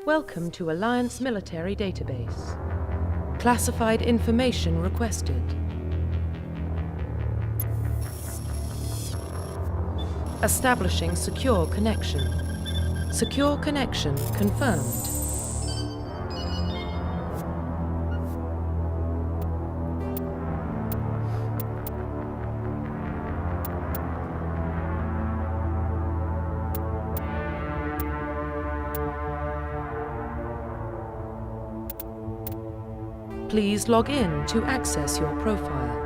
Welcome to Alliance Military Database. Classified information requested. Establishing secure connection. Secure connection confirmed. Please log in to access your profile.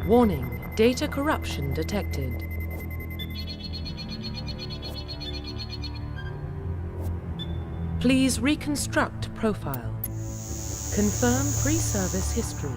Warning, data corruption detected. Please reconstruct profile. Confirm pre-service history.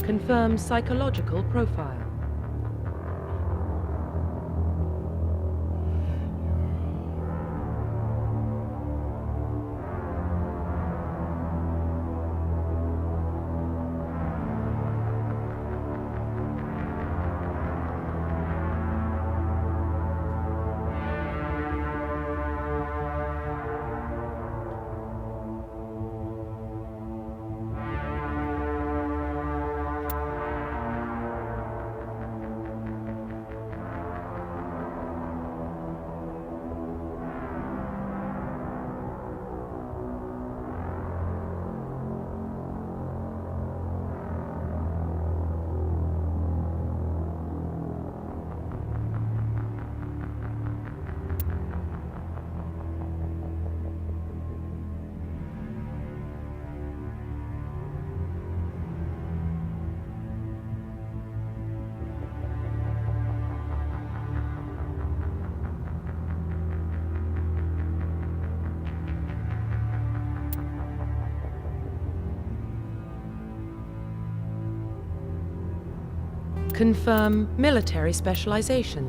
Confirm psychological profile. Confirm military specialization.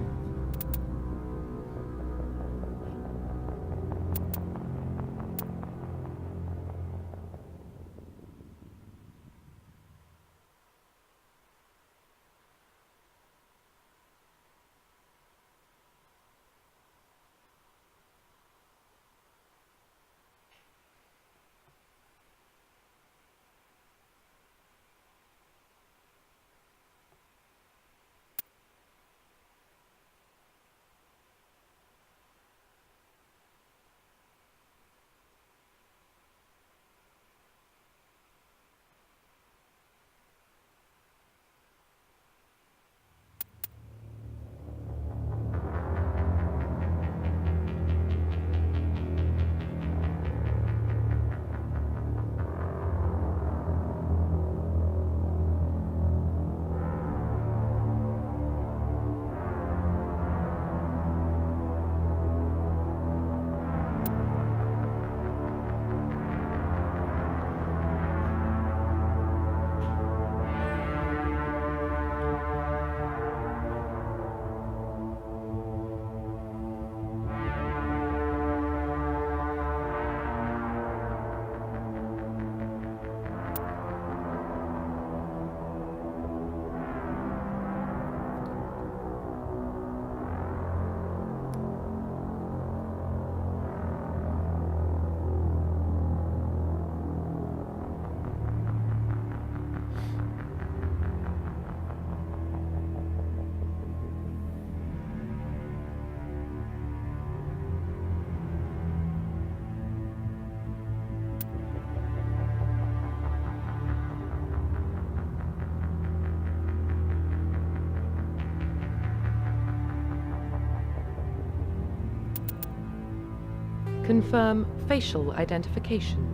Confirm facial identification.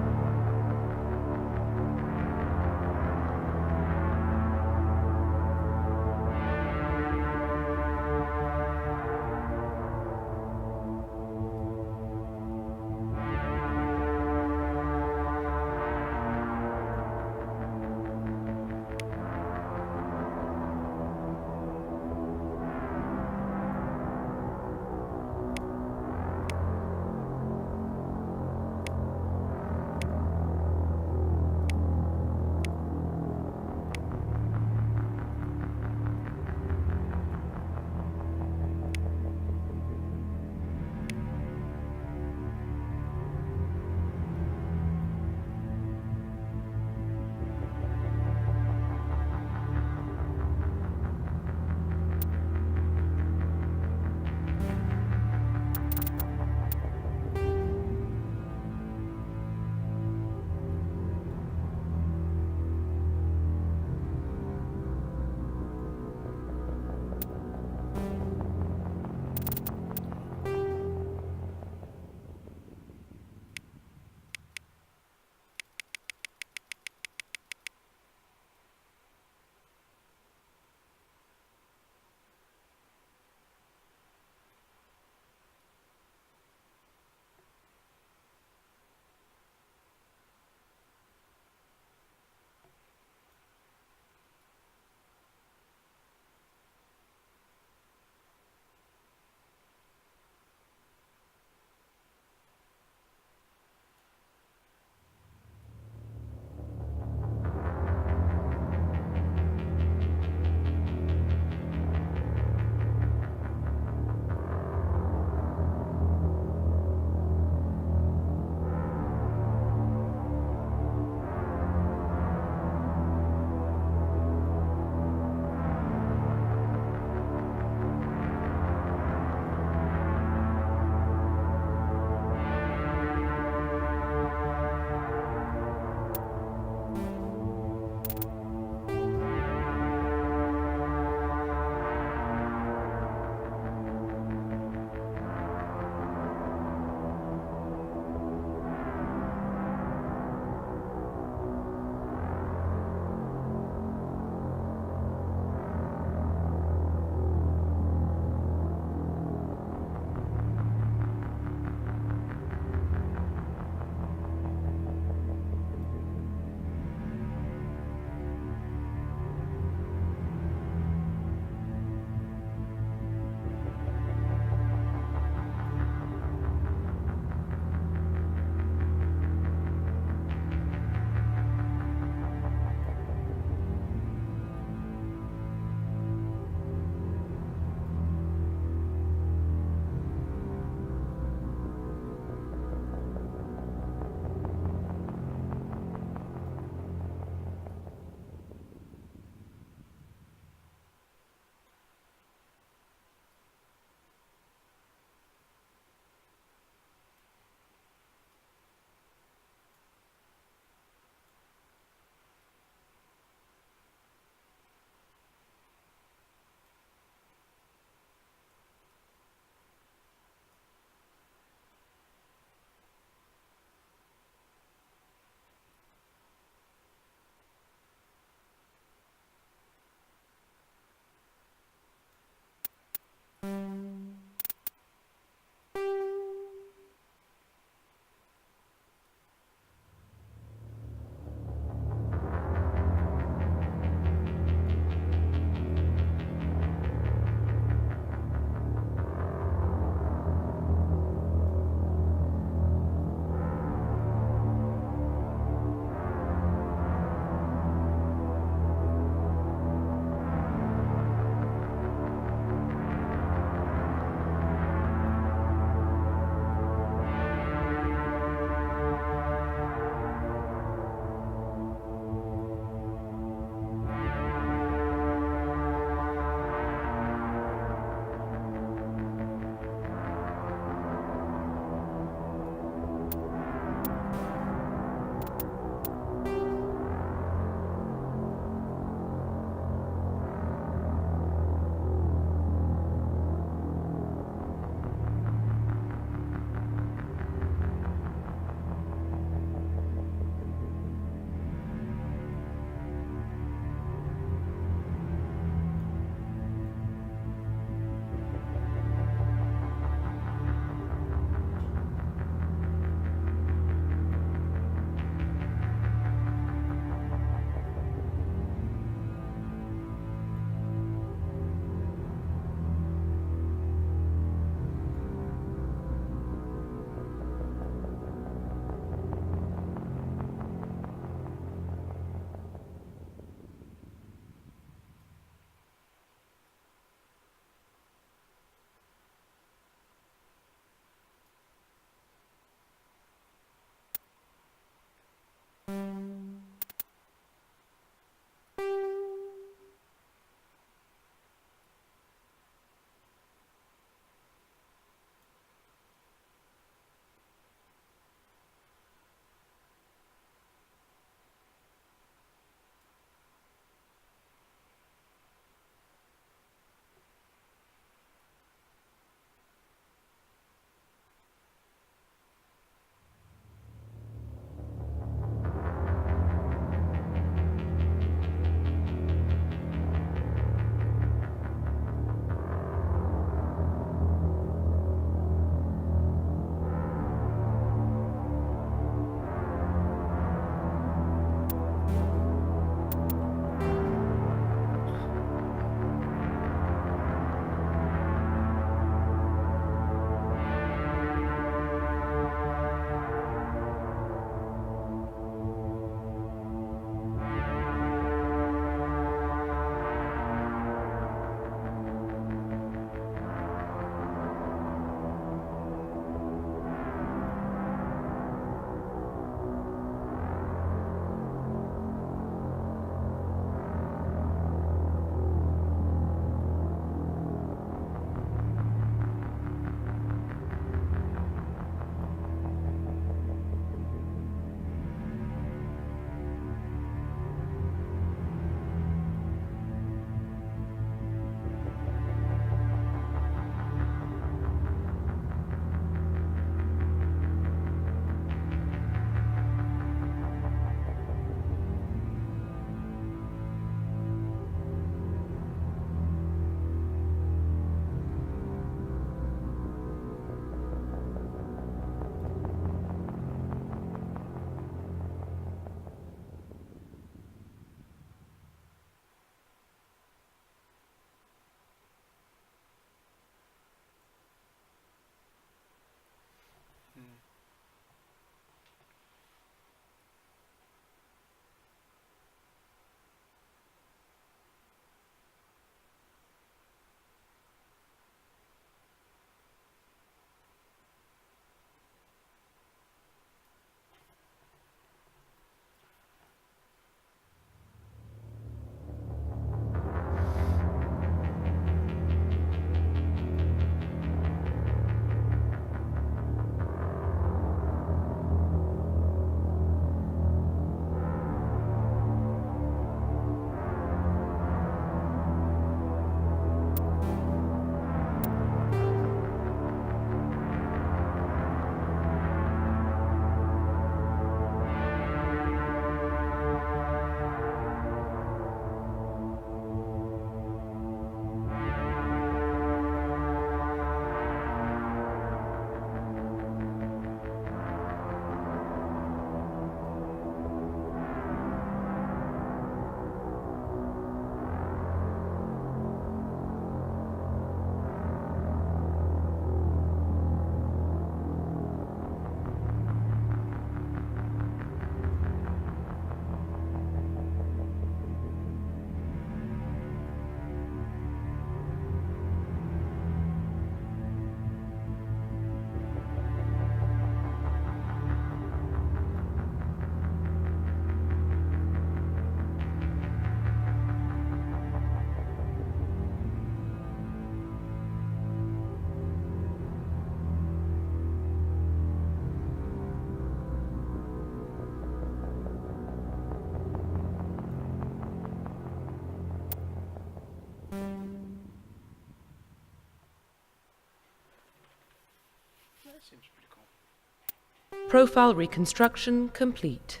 That seems pretty cool. Profile reconstruction complete.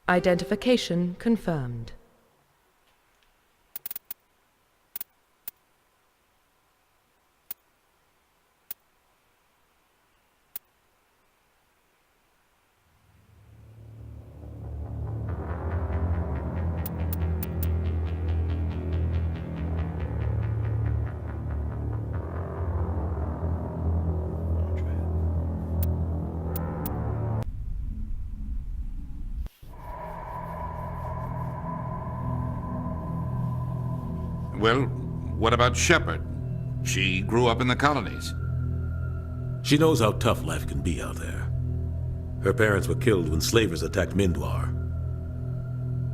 Identification confirmed. Well, What about Shepard? She grew up in the colonies. She knows how tough life can be out there. Her parents were killed when slavers attacked Mindwar.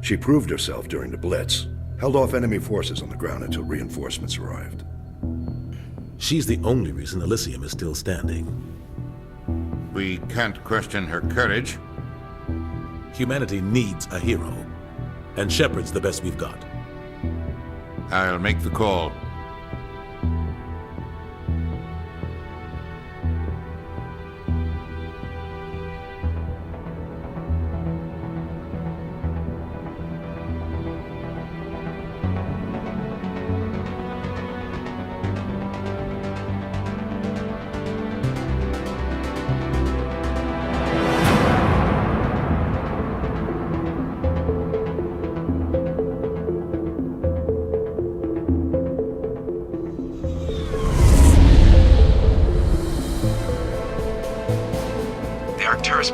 She proved herself during the Blitz, held off enemy forces on the ground until reinforcements arrived. She's the only reason Elysium is still standing. We can't question her courage. Humanity needs a hero, and Shepard's the best we've got. I'll make the call.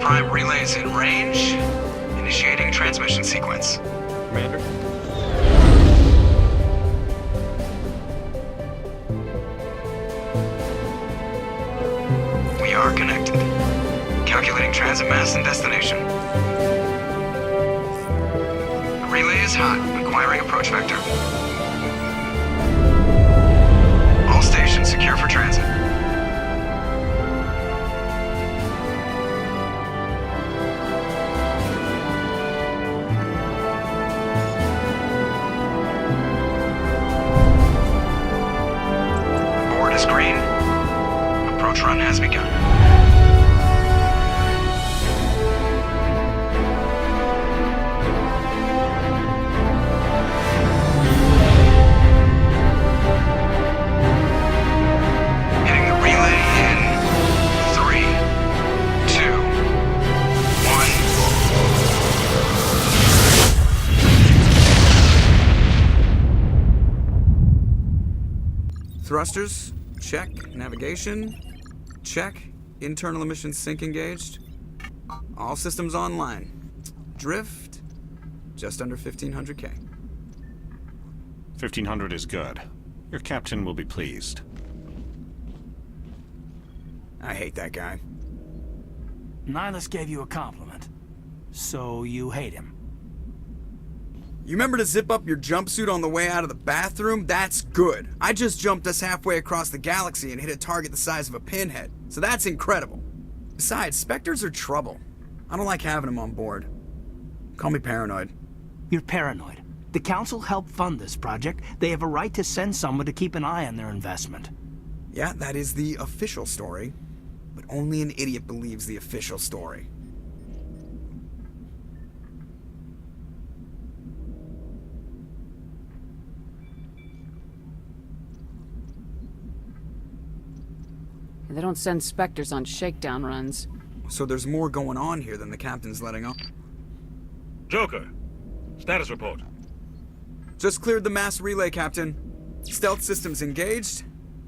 Prime relays in range. Initiating transmission sequence. Commander? We are connected. Calculating transit mass and destination. The relay is hot, acquiring approach vector. All stations secure for transit. Green. Approach run has begun. Hitting the relay in 3, 2, 1. Thrusters. Check. Navigation. Check. Internal emissions sync engaged. All systems online. Drift. Just under 1500K. 1500 is good. Your captain will be pleased. I hate that guy. Nihilus gave you a compliment. So you hate him. You remember to zip up your jumpsuit on the way out of the bathroom? That's good. I just jumped us halfway across the galaxy and hit a target the size of a pinhead. So that's incredible. Besides, Spectres are trouble. I don't like having them on board. Call me paranoid. You're paranoid. The Council helped fund this project. They have a right to send someone to keep an eye on their investment. Yeah, that is the official story. But only an idiot believes the official story. They don't send Spectres on shakedown runs. So there's more going on here than the captain's letting on. Joker, status report. Just cleared the mass relay, Captain. Stealth systems engaged.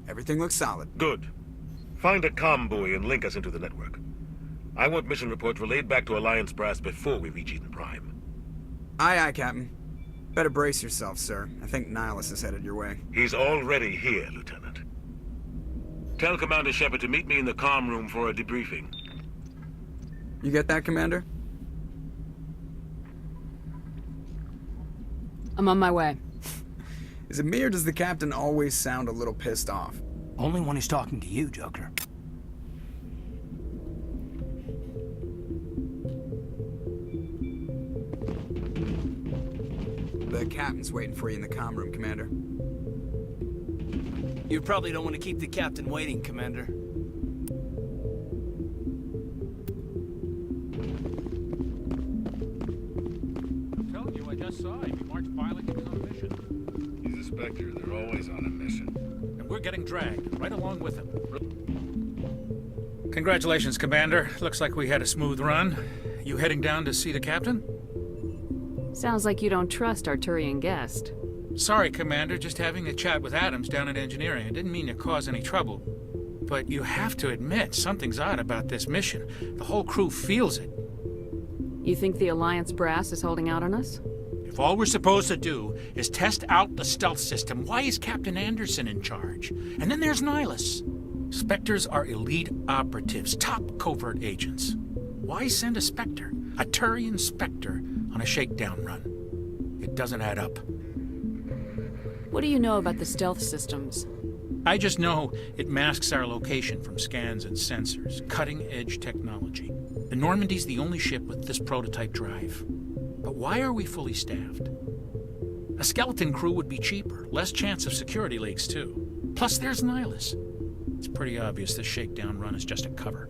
Everything looks solid. Good. Find a comm buoy and link us into the network. I want mission reports relayed back to Alliance Brass before we reach Eden Prime. Aye, aye, Captain. Better brace yourself, sir. I think Nihilus is headed your way. He's already here, Lieutenant. Tell Commander Shepard to meet me in the comm room for a debriefing. You get that, Commander? I'm on my way. Is it me or does the Captain always sound a little pissed off? Only when he's talking to you, Joker. The Captain's waiting for you in the comm room, Commander. You probably don't want to keep the Captain waiting, Commander. I'm telling you, I just saw him. He marched pilot to on a mission. He's a Spectre. They're always on a mission. And we're getting dragged right along with him. Congratulations, Commander. Looks like we had a smooth run. You heading down to see the captain? Sounds like you don't trust Arturian guest. Sorry, Commander. Just having a chat with Adams down at engineering. I didn't mean to cause any trouble. But you have to admit, something's odd about this mission. The whole crew feels it. You think the Alliance brass is holding out on us? If all we're supposed to do is test out the stealth system, why is Captain Anderson in charge? And then there's Nihilus. Spectres are elite operatives, top covert agents. Why send a Spectre, a Turian Spectre, on a shakedown run? It doesn't add up. What do you know about the stealth systems? I just know it masks our location from scans and sensors. Cutting-edge technology. The Normandy's the only ship with this prototype drive. But why are we fully staffed? A skeleton crew would be cheaper, less chance of security leaks too. Plus there's Nihilus. It's pretty obvious this shakedown run is just a cover.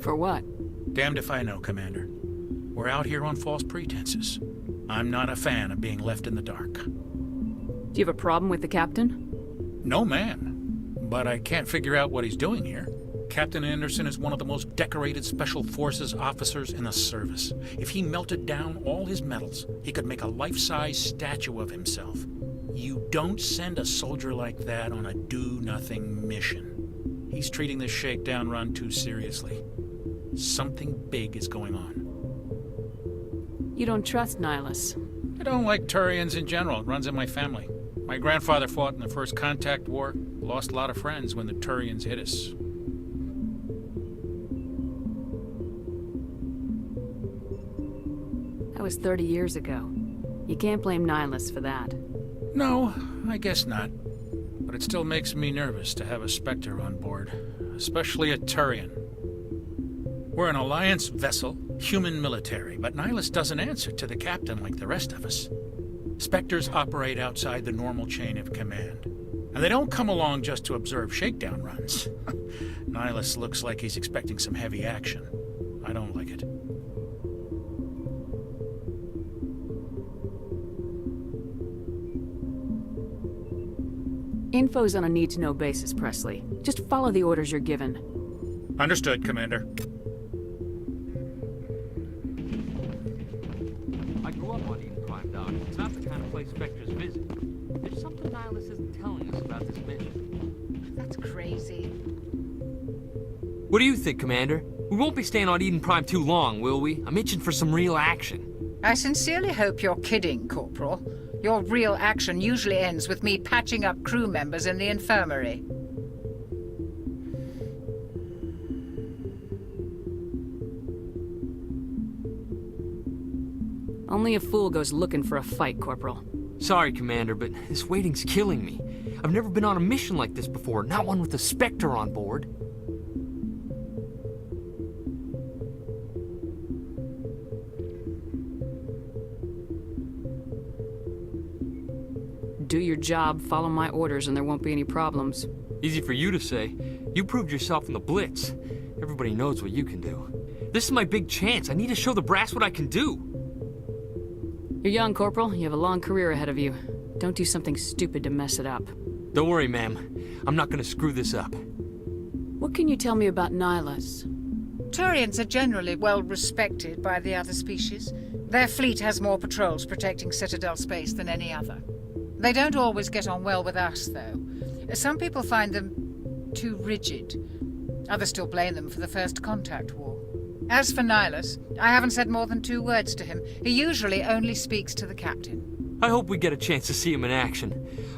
For what? Damned if I know, Commander. We're out here on false pretenses. I'm not a fan of being left in the dark. Do you have a problem with the captain? No, ma'am. But I can't figure out what he's doing here. Captain Anderson is one of the most decorated Special Forces officers in the service. If he melted down all his medals, he could make a life-size statue of himself. You don't send a soldier like that on a do-nothing mission. He's treating this shakedown run too seriously. Something big is going on. You don't trust Nihilus? I don't like Turians in general. It runs in my family. My grandfather fought in the First Contact War, lost a lot of friends when the Turians hit us. That was 30 years ago. You can't blame Nihilus for that. No, I guess not. But it still makes me nervous to have a Spectre on board, especially a Turian. We're an Alliance vessel, human military, but Nihilus doesn't answer to the captain like the rest of us. Spectres operate outside the normal chain of command. And they don't come along just to observe shakedown runs. Nihilus looks like he's expecting some heavy action. I don't like it. Info's on a need-to-know basis, Presley. Just follow the orders you're given. Understood, Commander. I grew up on Eden Prime, Doc. It's not the kind of place Spectres visit. There's something Nihilus isn't telling us about this mission. That's crazy. What do you think, Commander? We won't be staying on Eden Prime too long, will we? I'm itching for some real action. I sincerely hope you're kidding, Corporal. Your real action usually ends with me patching up crew members in the infirmary. Only a fool goes looking for a fight, Corporal. Sorry, Commander, but this waiting's killing me. I've never been on a mission like this before, not one with a Spectre on board. Do your job, follow my orders, and there won't be any problems. Easy for you to say. You proved yourself in the Blitz. Everybody knows what you can do. This is my big chance. I need to show the brass what I can do. You're young, Corporal. You have a long career ahead of you. Don't do something stupid to mess it up. Don't worry, ma'am. I'm not gonna screw this up. What can you tell me about Nihilus? Turians are generally well respected by the other species. Their fleet has more patrols protecting Citadel space than any other. They don't always get on well with us, though. Some people find them too rigid. Others still blame them for the First Contact War. As for Nihilus, I haven't said more than 2 words to him. He usually only speaks to the captain. I hope we get a chance to see him in action.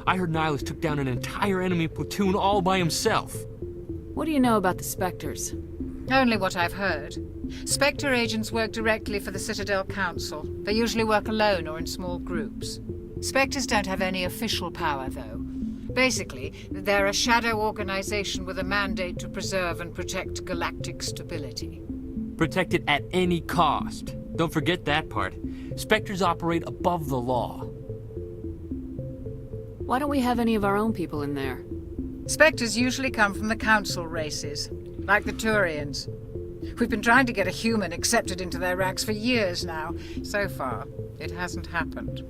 I heard Nihilus took down an entire enemy platoon all by himself. What do you know about the Spectres? Only what I've heard. Spectre agents work directly for the Citadel Council. They usually work alone or in small groups. Spectres don't have any official power, though. Basically, they're a shadow organization with a mandate to preserve and protect galactic stability. Protect it at any cost. Don't forget that part. Spectres operate above the law. Why don't we have any of our own people in there? Spectres usually come from the Council races, like the Turians. We've been trying to get a human accepted into their ranks for years now. So far, it hasn't happened.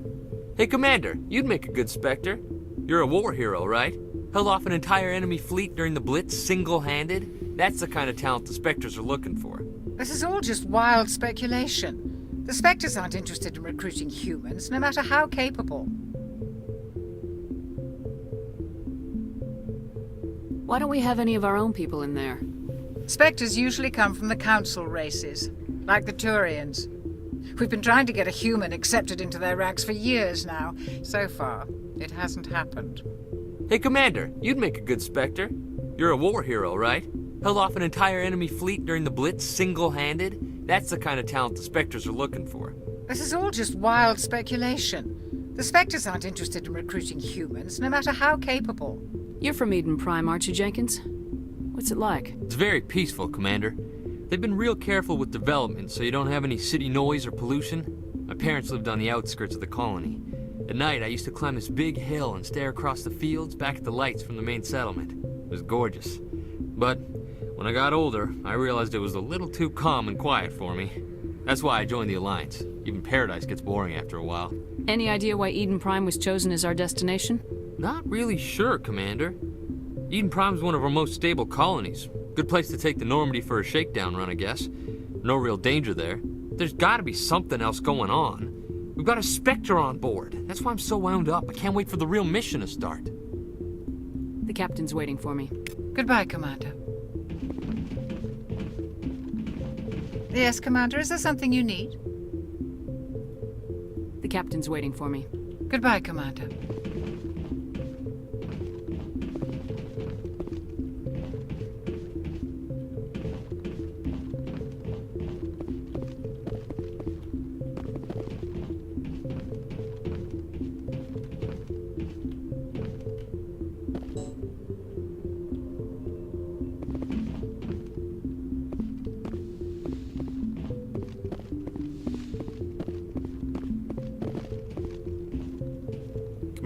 Hey, Commander, you'd make a good Spectre. You're a war hero, right? Held off an entire enemy fleet during the Blitz single-handed? That's the kind of talent the Spectres are looking for. This is all just wild speculation. The Spectres aren't interested in recruiting humans, no matter how capable. Why don't we have any of our own people in there? Spectres usually come from the Council races, like the Turians. We've been trying to get a human accepted into their ranks for years now. So far, it hasn't happened. Hey, Commander, you'd make a good Spectre. You're a war hero, right? Held off an entire enemy fleet during the Blitz single-handed? That's the kind of talent the Spectres are looking for. This is all just wild speculation. The Spectres aren't interested in recruiting humans, no matter how capable. You're from Eden Prime, aren't you, Jenkins? What's it like? It's very peaceful, Commander. They've been real careful with development, so you don't have any city noise or pollution. My parents lived on the outskirts of the colony. At night, I used to climb this big hill and stare across the fields back at the lights from the main settlement. It was gorgeous. But when I got older, I realized it was a little too calm and quiet for me. That's why I joined the Alliance. Even Paradise gets boring after a while. Any idea why Eden Prime was chosen as our destination? Not really sure, Commander. Eden Prime's one of our most stable colonies. Good place to take the Normandy for a shakedown run, I guess. No real danger there. There's gotta be something else going on. We've got a Spectre on board. That's why I'm so wound up. I can't wait for the real mission to start. The captain's waiting for me. Goodbye, Commander. Yes, Commander, is there something you need? The captain's waiting for me. Goodbye, Commander.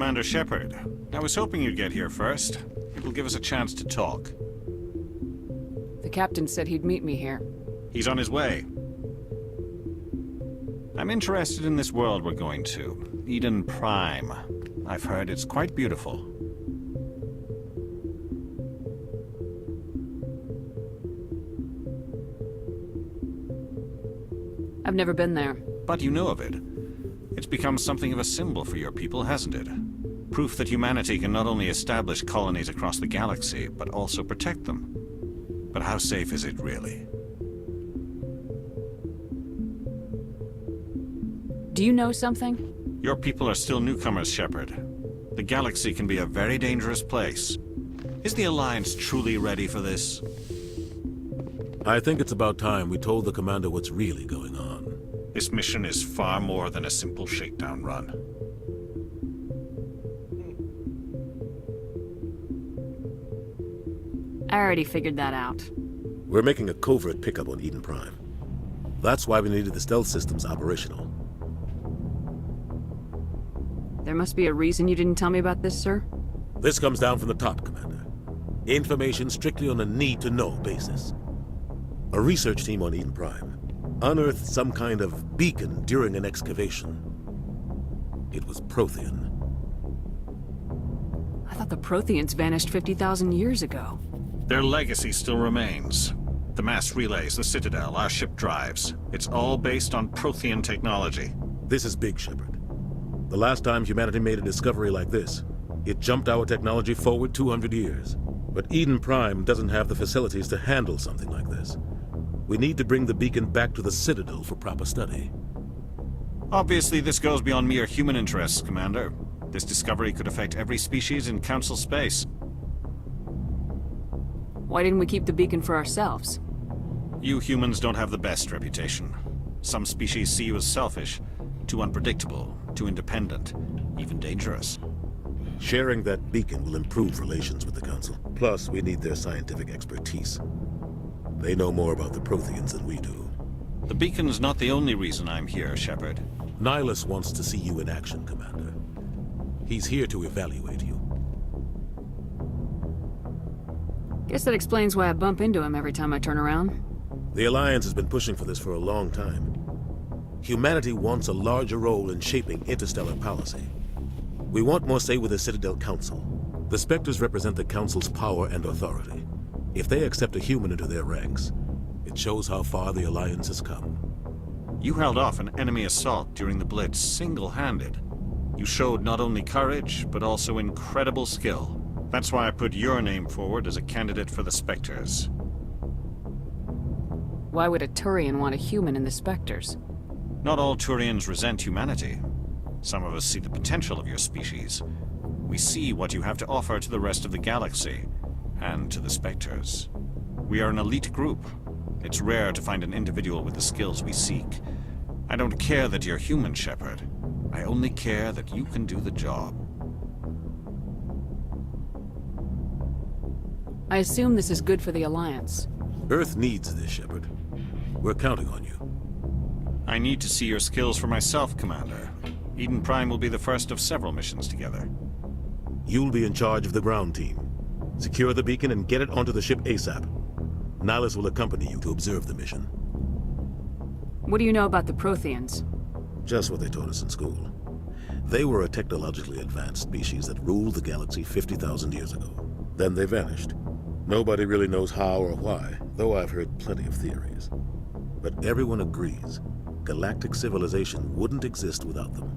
Commander Shepard, I was hoping you'd get here first. It will give us a chance to talk. The captain said he'd meet me here. He's on his way. I'm interested in this world we're going to, Eden Prime. I've heard it's quite beautiful. I've never been there. But you know of it. It's become something of a symbol for your people, hasn't it? Proof that humanity can not only establish colonies across the galaxy, but also protect them. But how safe is it, really? Do you know something? Your people are still newcomers, Shepard. The galaxy can be a very dangerous place. Is the Alliance truly ready for this? I think it's about time we told the Commander what's really going on. This mission is far more than a simple shakedown run. I already figured that out. We're making a covert pickup on Eden Prime. That's why we needed the stealth systems operational. There must be a reason you didn't tell me about this, sir? This comes down from the top, Commander. Information strictly on a need-to-know basis. A research team on Eden Prime unearthed some kind of beacon during an excavation. It was Prothean. I thought the Protheans vanished 50,000 years ago. Their legacy still remains. The mass relays, the Citadel, our ship drives. It's all based on Prothean technology. This is big, Shepard. The last time humanity made a discovery like this, it jumped our technology forward 200 years. But Eden Prime doesn't have the facilities to handle something like this. We need to bring the beacon back to the Citadel for proper study. Obviously, this goes beyond mere human interests, Commander. This discovery could affect every species in Council space. Why didn't we keep the beacon for ourselves? You humans don't have the best reputation. Some species see you as selfish, too unpredictable, too independent, even dangerous. Sharing that beacon will improve relations with the Council. Plus, we need their scientific expertise. They know more about the Protheans than we do. The beacon's not the only reason I'm here, Shepard. Nihilus wants to see you in action, Commander. He's here to evaluate you. Guess that explains why I bump into him every time I turn around. The Alliance has been pushing for this for a long time. Humanity wants a larger role in shaping interstellar policy. We want more say with the Citadel Council. The Spectres represent the Council's power and authority. If they accept a human into their ranks, it shows how far the Alliance has come. You held off an enemy assault during the Blitz single-handed. You showed not only courage, but also incredible skill. That's why I put your name forward as a candidate for the Spectres. Why would a Turian want a human in the Spectres? Not all Turians resent humanity. Some of us see the potential of your species. We see what you have to offer to the rest of the galaxy, and to the Spectres. We are an elite group. It's rare to find an individual with the skills we seek. I don't care that you're human, Shepard. I only care that you can do the job. I assume this is good for the Alliance. Earth needs this, Shepard. We're counting on you. I need to see your skills for myself, Commander. Eden Prime will be the first of several missions together. You'll be in charge of the ground team. Secure the beacon and get it onto the ship ASAP. Nihilus will accompany you to observe the mission. What do you know about the Protheans? Just what they taught us in school. They were a technologically advanced species that ruled the galaxy 50,000 years ago. Then they vanished. Nobody really knows how or why, though I've heard plenty of theories. But everyone agrees, galactic civilization wouldn't exist without them.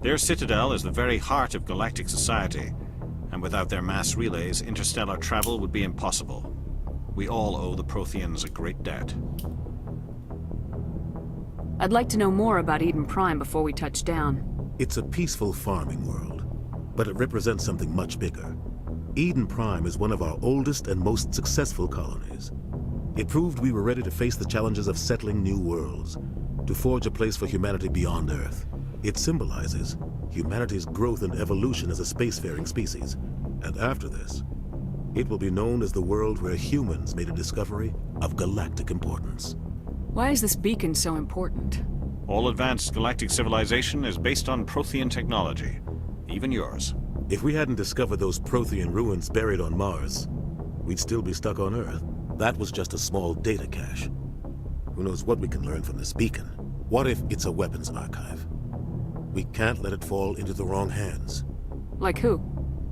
Their citadel is the very heart of galactic society, and without their mass relays, interstellar travel would be impossible. We all owe the Protheans a great debt. I'd like to know more about Eden Prime before we touch down. It's a peaceful farming world, but it represents something much bigger. Eden Prime is one of our oldest and most successful colonies. It proved we were ready to face the challenges of settling new worlds, to forge a place for humanity beyond Earth. It symbolizes humanity's growth and evolution as a spacefaring species. And after this, it will be known as the world where humans made a discovery of galactic importance. Why is this beacon so important? All advanced galactic civilization is based on Prothean technology, even yours. If we hadn't discovered those Prothean ruins buried on Mars, we'd still be stuck on Earth. That was just a small data cache. Who knows what we can learn from this beacon? What if it's a weapons archive? We can't let it fall into the wrong hands. Like who?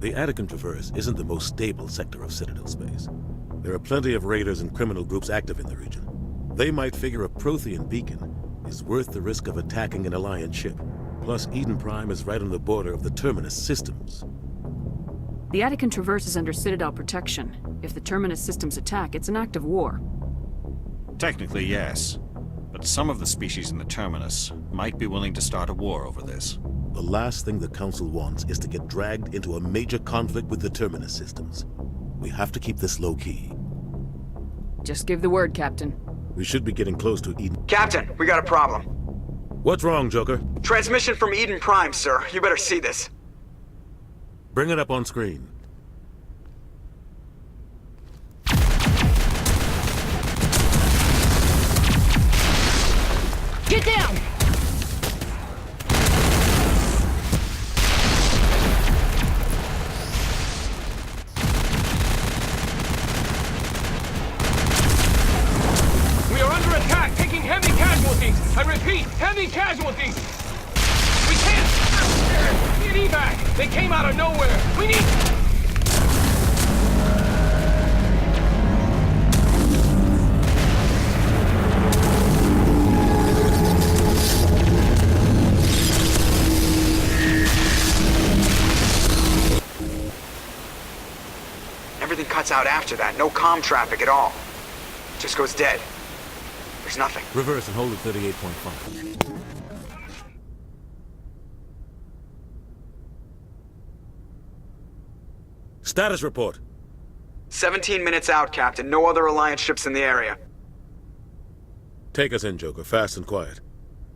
The Adept Traverse isn't the most stable sector of Citadel space. There are plenty of raiders and criminal groups active in the region. They might figure a Prothean beacon is worth the risk of attacking an Alliance ship. Plus, Eden Prime is right on the border of the Terminus systems. The Adept Traverse is under Citadel protection. If the Terminus systems attack, it's an act of war. Technically, yes. But some of the species in the Terminus might be willing to start a war over this. The last thing the Council wants is to get dragged into a major conflict with the Terminus systems. We have to keep this low-key. Just give the word, Captain. We should be getting close to Eden. Captain, we got a problem. What's wrong, Joker? Transmission from Eden Prime, sir. You better see this. Bring it up on screen. Get down! We are under attack, taking heavy casualties. I repeat, heavy casualties. We can't get evac. They came out of nowhere. We need... Everything cuts out after that. No comm traffic at all. Just goes dead. There's nothing. Reverse and hold at 38.5. Status report. 17 minutes out, Captain. No other Alliance ships in the area. Take us in, Joker, fast and quiet.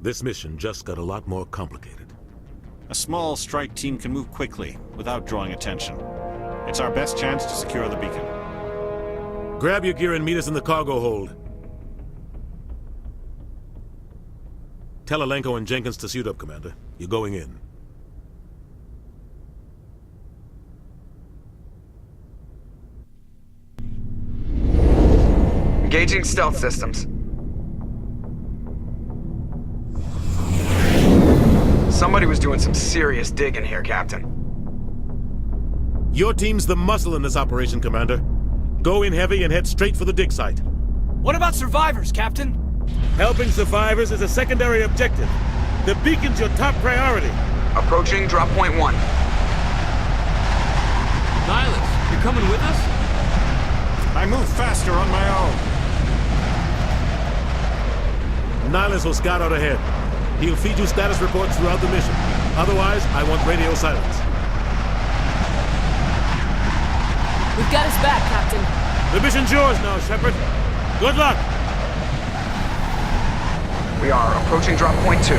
This mission just got a lot more complicated. A small strike team can move quickly, without drawing attention. It's our best chance to secure the beacon. Grab your gear and meet us in the cargo hold. Tell Alenko and Jenkins to suit up, Commander. You're going in. Engaging stealth systems. Somebody was doing some serious digging here, Captain. Your team's the muscle in this operation, Commander. Go in heavy and head straight for the dig site. What about survivors, Captain? Helping survivors is a secondary objective. The beacon's your top priority. Approaching drop point 1. Nihilus, you're coming with us? I move faster on my own. Nihilus will scout out ahead. He'll feed you status reports throughout the mission. Otherwise, I want radio silence. We've got his back, Captain. The mission's yours now, Shepard. Good luck! We are approaching drop point 2.